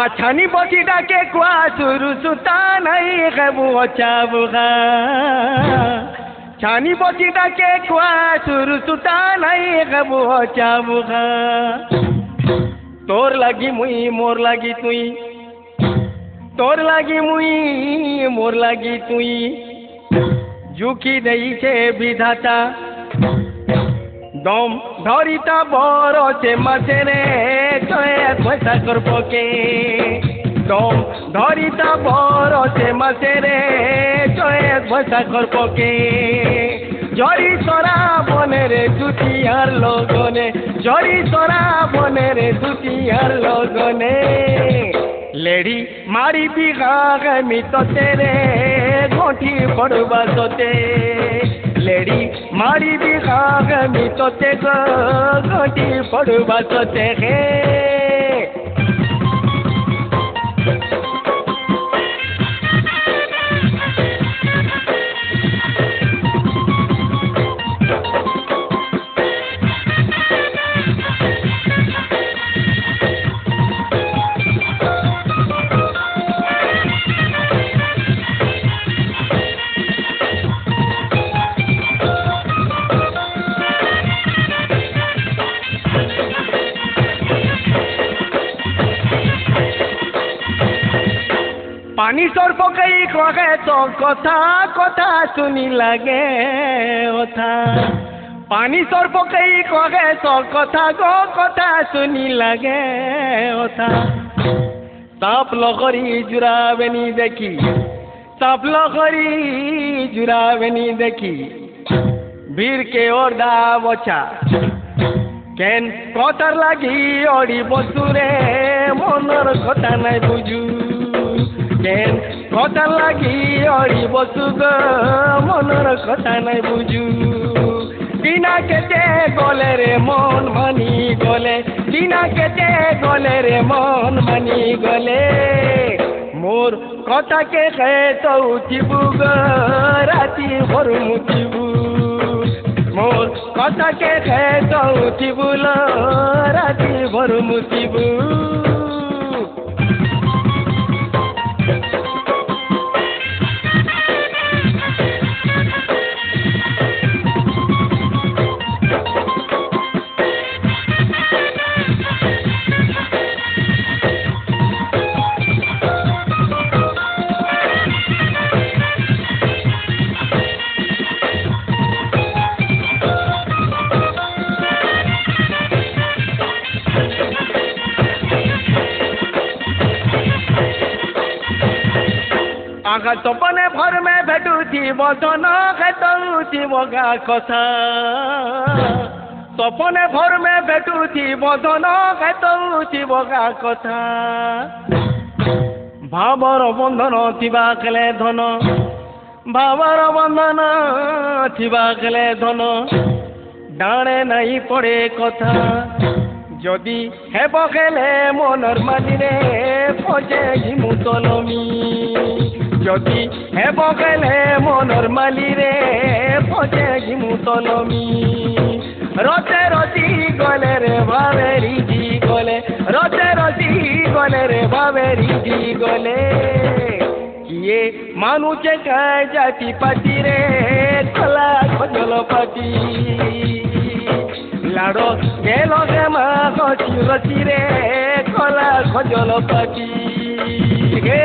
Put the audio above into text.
আগা ছানি বসি ডাকে কুয়া সুরু সুতা নাই খেবু চাবুগা ছানি বসি ডাকে কুয়া সুরু সুতা নাই খেবু চাবুগা তোর লাগি মুই মোর লাগি তুই তোর লাগি মুই মোর লাগি তুই ঝুঁকি দেইছে বিধাতা দম ধরিতা বড় সে মাসে রে চয়ে পয়সা করবকে দম ধরিতা বড় সে মাসে রে চয়ে পয়সা করবকে ঝরি সরা বনের দুটিয়ার লগনে ঝরি সরা বনের দুটিয়ার লগনে লেডি মারি বিঘা মিততে রে ঘটি পড়বা তোতে লেডি মারি বিঘা মিততে ঘটি পড়বা তোতে হে পানি সর পকাই কহে তো কথা কথা শুনি লাগে কথা পানি সর পকাই কহে তো কথা গো কথা শুনি লাগে কথা সাপ লগরি জুড়াবেনি দেখি সাপ লগরি জুড়াবেনি দেখি বীরকে ওরদা বছা কেন কথার লাগি অড়ি বসুরে মনর কথা নাই বুঝু কেন কথা লাগি অড়ি বসু গো মনর কথা নাই বুঝু বিনা কেটে গলে রে মন মানি গলে বিনা কেটে গলে রে মন মানি গলে মোর কথাকে তো উঠিবু গো রাতি ভর মুঠিবু মোর কথাকে তো উঠিবু রাতি ভর মুঠিবু आगा सपने भर में भेटू थी बदन खेतू थी बगा कथा सपने भर में भेटू थी बदन खेतू थी बगा कथा भावर बंधन थिबा केले धन भावर बंधन थिबा केले धन डाणे नहीं पड़े कथा যদি হেব খেলে মনর মালিরে ফজে মুতলমি যদি হেব খেলে মনর মালিরে ফজে মুতলমি রতে রতি গলে রে ভাবেরি জি গলে রতে রতি গলে রে ভাবেরি জি গলে কিয়ে মানুষে কায় জাতি পাতি রে খোলা খজল পাতি লাড়ো গেল গে মা গছি রচি রে খোলা খজল পাতি গে